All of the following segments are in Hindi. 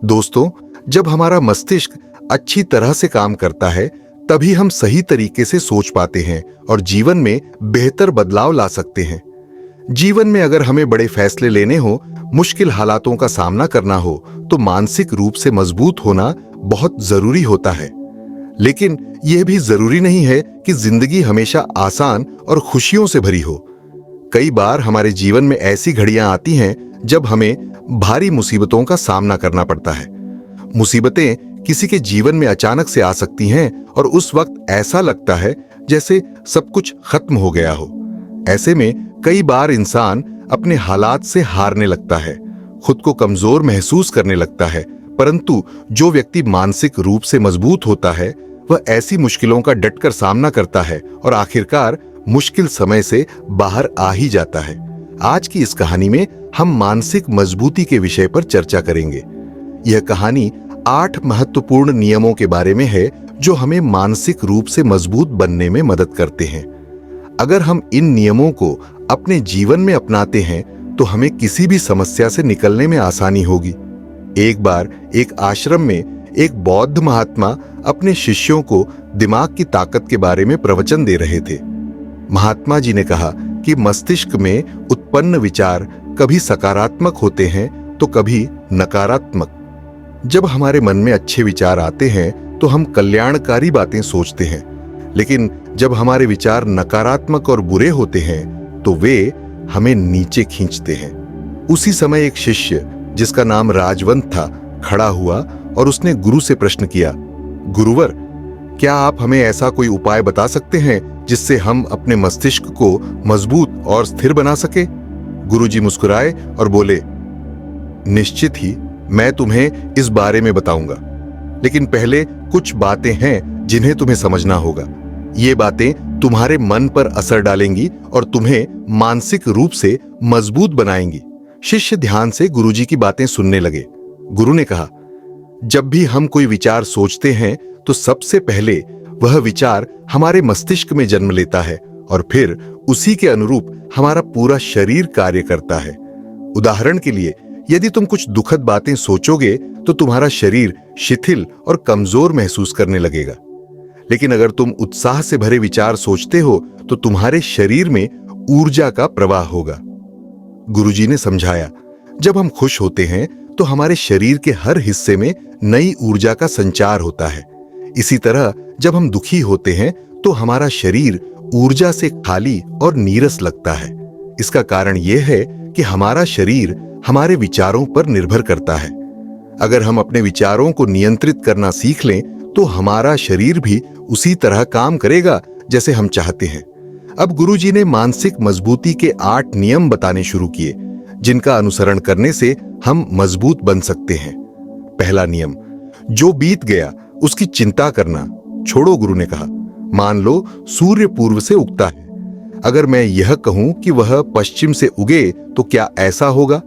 दोस्तों, जब हमारा मस्तिष्क अच्छी तरह से काम करता है, तभी हम सही तरीके से सोच पाते हैं और जीवन में बेहतर बदलाव ला सकते हैं। जीवन में अगर हमें बड़े फैसले लेने हो, मुश्किल हालातों का सामना करना हो, तो मानसिक रूप से मजबूत होना बहुत जरूरी होता है। लेकिन यह भी जरूरी नहीं है कि जिंदगी हमेशा आसान और खुशियों से भरी हो। कई बार हमारे जीवन में ऐसी घड़ियां आती हैं जब हमें भारी मुसीबतों का सामना करना पड़ता है। मुसीबतें किसी के जीवन में अचानक से आ सकती हैं और उस वक्त ऐसा लगता है जैसे सब कुछ खत्म हो गया हो। ऐसे में कई बार इंसान अपने हालात से हारने लगता है, खुद को कमजोर महसूस करने लगता है। परंतु जो व्यक्ति मानसिक रूप से मजबूत होता है, वह ऐसी मुश्किलों का डटकर सामना करता है और आखिरकार मुश्किल समय से बाहर आ ही जाता है। आज की इस कहानी में हम मानसिक मजबूती के विषय पर चर्चा करेंगे। यह कहानी 8 महत्वपूर्ण नियमों के बारे में है जो हमें मानसिक रूप से मजबूत बनने में मदद करते हैं। अगर हम इन नियमों को अपने जीवन में अपनाते हैं तो हमें किसी भी समस्या से निकलने में आसानी होगी। एक बार एक आश्रम में एक बौद्ध महात्मा अपने शिष्यों को दिमाग की ताकत के बारे में प्रवचन दे रहे थे। महात्मा जी ने कहा कि मस्तिष्क में उत्पन्न विचार कभी सकारात्मक होते हैं तो कभी नकारात्मक। जब हमारे मन में अच्छे विचार आते हैं तो हम कल्याणकारी बातें सोचते हैं, लेकिन जब हमारे विचार नकारात्मक और बुरे होते हैं तो वे हमें नीचे खींचते हैं। उसी समय एक शिष्य जिसका नाम राजवंत था खड़ा हुआ और उसने गुरु से प्रश्न किया, गुरुवर, क्या आप हमें ऐसा कोई उपाय बता सकते हैं जिससे हम अपने मस्तिष्क को मजबूत और स्थिर बना सके? गुरुजी मुस्कुराए और बोले, निश्चित ही मैं तुम्हें इस बारे में बताऊंगा, लेकिन पहले कुछ बातें हैं जिन्हें तुम्हें समझना होगा। ये बातें तुम्हारे मन पर असर डालेंगी और तुम्हें मानसिक रूप से मजबूत बनाएंगी। शिष्य ध्यान से गुरुजी की बातें सुनने लगे। गुरु ने कहा, जब भी हम कोई विचार सोचते हैं तो सबसे पहले वह विचार हमारे मस्तिष्क में जन्म लेता है और फिर उसी के अनुरूप हमारा पूरा शरीर कार्य करता है। उदाहरण के लिए, यदि तुम कुछ दुखद बातें सोचोगे तो तुम्हारा शरीर शिथिल और कमजोर महसूस करने लगेगा। लेकिन अगर तुम उत्साह से भरे विचार सोचते हो तो तुम्हारे शरीर में ऊर्जा का प्रवाह होगा। गुरुजी ने समझाया, जब हम खुश होते हैं तो हमारे शरीर के हर हिस्से में नई ऊर्जा का संचार होता है। इसी तरह जब हम दुखी होते हैं तो हमारा शरीर ऊर्जा से खाली और नीरस लगता है। इसका कारण यह है कि हमारा शरीर हमारे विचारों पर निर्भर करता है। अगर हम अपने विचारों को नियंत्रित करना सीख लें तो हमारा शरीर भी उसी तरह काम करेगा जैसे हम चाहते हैं। अब गुरुजी ने मानसिक मजबूती के 8 नियम बताने शुरू किए, जिनका अनुसरण करने से हम मजबूत बन सकते हैं। पहला नियम, जो बीत गया उसकी चिंता करना छोड़ो। गुरु ने कहा, मान लो सूर्य पूर्व से उगता है। अगर मैं यह कहूं कि वह पश्चिम से उगे तो क्या ऐसा होगा?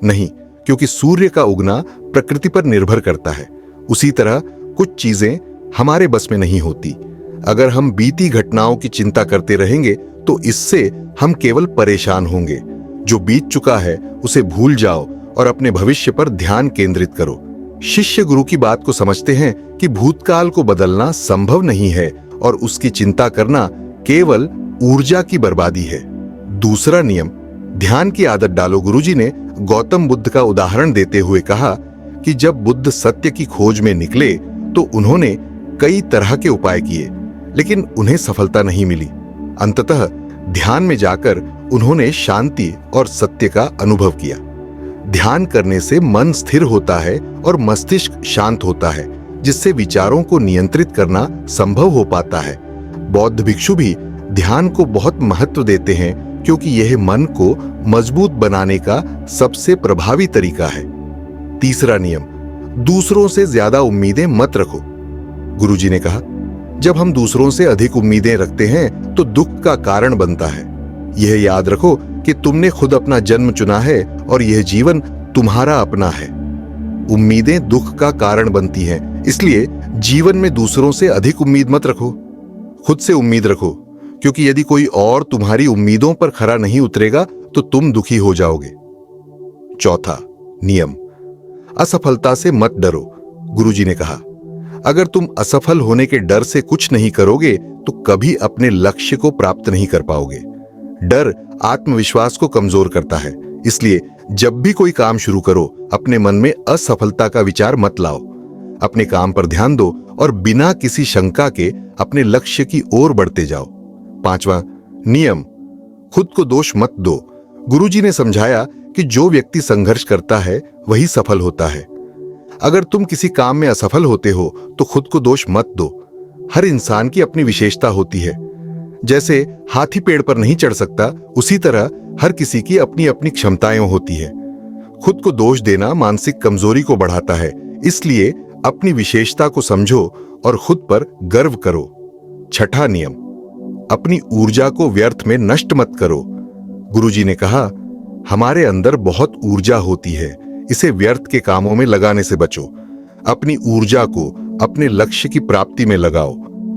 नहीं, क्योंकि सूर्य का उगना प्रकृति पर निर्भर करता है। उसी तरह कुछ चीजें हमारे बस में नहीं होती। अगर हम बीती घटनाओं की चिंता करते रहेंगे तो इससे हम केवल परेशान होंगे। जो बीत चुका है उसे भूल जाओ और अपने भविष्य पर ध्यान केंद्रित करो। शिष्य गुरु की बात को समझते हैं कि भूतकाल को बदलना संभव नहीं है और उसकी चिंता करना केवल ऊर्जा की बर्बादी है। दूसरा नियम, ध्यान की आदत डालो। गुरुजी ने गौतम बुद्ध का उदाहरण देते हुए कहा कि जब बुद्ध सत्य की खोज में निकले तो उन्होंने कई तरह के उपाय किए, लेकिन उन्हें सफलता नहीं मिली। अंततः ध्यान में जाकर उन्होंने शांति और सत्य का अनुभव किया। ध्यान करने से मन स्थिर होता है और मस्तिष्क शांत होता है, जिससे विचारों को नियंत्रित करना संभव हो पाता है। बौद्ध भिक्षु भी ध्यान को बहुत महत्व देते हैं क्योंकि यह मन को मजबूत बनाने का सबसे प्रभावी तरीका है। तीसरा नियम, दूसरों से ज्यादा उम्मीदें मत रखो। गुरुजी ने कहा, जब हम दूसरों से अधिक उम्मीदें रखते हैं तो दुख का कारण बनता है। यह याद रखो कि तुमने खुद अपना जन्म चुना है और यह जीवन तुम्हारा अपना है। उम्मीदें दुख का कारण बनती हैं, इसलिए जीवन में दूसरों से अधिक उम्मीद मत रखो, खुद से उम्मीद रखो, क्योंकि यदि कोई और तुम्हारी उम्मीदों पर खरा नहीं उतरेगा तो तुम दुखी हो जाओगे। चौथा नियम, असफलता से मत डरो, गुरुजी ने कहा। अगर तुम असफल होने के डर से कुछ नहीं करोगे तो कभी अपने लक्ष्य को प्राप्त नहीं कर पाओगे। डर आत्मविश्वास को कमजोर करता है, इसलिए जब भी कोई काम शुरू करो, अपने मन में असफलता का विचार मत लाओ। अपने काम पर ध्यान दो और बिना किसी शंका के अपने लक्ष्य की ओर बढ़ते जाओ। 5वां नियम, खुद को दोष मत दो। गुरुजी ने समझाया कि जो व्यक्ति संघर्ष करता है वही सफल होता है। अगर तुम किसी काम में असफल होते हो तो खुद को दोष मत दो। हर इंसान की अपनी विशेषता होती है। जैसे हाथी पेड़ पर नहीं चढ़ सकता, उसी तरह हर किसी की अपनी अपनी क्षमताएं होती है। खुद को दोष देना मानसिक कमजोरी को बढ़ाता है, इसलिए अपनी विशेषता को समझो और खुद पर गर्व करो। 6वां नियम, अपनी ऊर्जा को व्यर्थ में नष्ट मत करो। गुरुजी ने कहा, हमारे अंदर बहुत ऊर्जा होती है, इसे व्यर्थ के कामों में लगाने से बचो। अपनी ऊर्जा को अपने लक्ष्य की प्राप्ति में लगाओ।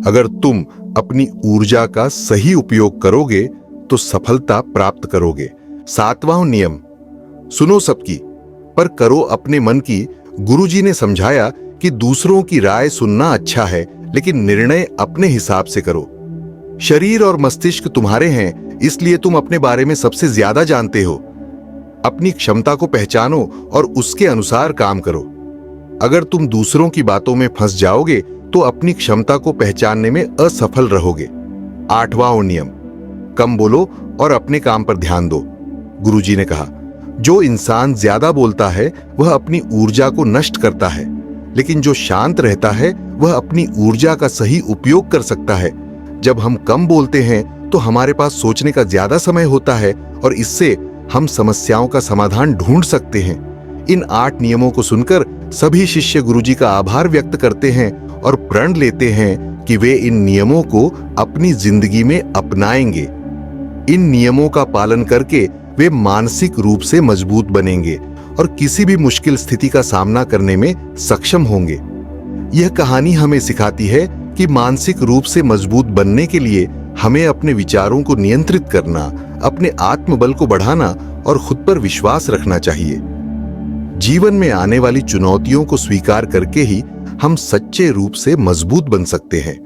अगर तुम अपनी ऊर्जा का सही उपयोग करोगे तो सफलता प्राप्त करोगे। 7वां नियम, सुनो सबकी पर करो अपने मन की। गुरुजी ने समझाया कि दूसरों की राय सुनना अच्छा है, लेकिन निर्णय अपने हिसाब से करो। शरीर और मस्तिष्क तुम्हारे हैं, इसलिए तुम अपने बारे में सबसे ज्यादा जानते हो। अपनी क्षमता को पहचानो और उसके अनुसार काम करो। अगर तुम दूसरों की बातों में फंस जाओगे तो अपनी क्षमता को पहचानने में असफल रहोगे। 8वां नियम, कम बोलो और अपने काम पर ध्यान दो। गुरुजी ने कहा, जो इंसान ज्यादा बोलता है वह अपनी ऊर्जा को नष्ट करता है, लेकिन जो शांत रहता है वह अपनी ऊर्जा का सही उपयोग कर सकता है। जब हम कम बोलते हैं तो हमारे पास सोचने का ज्यादा समय होता है और इससे हम समस्याओं का समाधान ढूंढ सकते हैं। इन 8 नियमों को सुनकर सभी शिष्य गुरुजी का आभार व्यक्त करते हैं और प्रण लेते हैं कि वे इन नियमों को अपनी जिंदगी में अपनाएंगे। इन नियमों का पालन करके वे मानसिक रूप से मजबूत बनेंगे और किसी भी मुश्किल स्थिति का सामना करने में सक्षम होंगे। यह कहानी हमें सिखाती है कि मानसिक रूप से मजबूत बनने के लिए हमें अपने विचारों को नियंत्रित करना, अपने आत्मबल को बढ़ाना और खुद पर विश्वास रखना चाहिए। जीवन में आने वाली चुनौतियों को स्वीकार करके ही हम सच्चे रूप से मजबूत बन सकते हैं।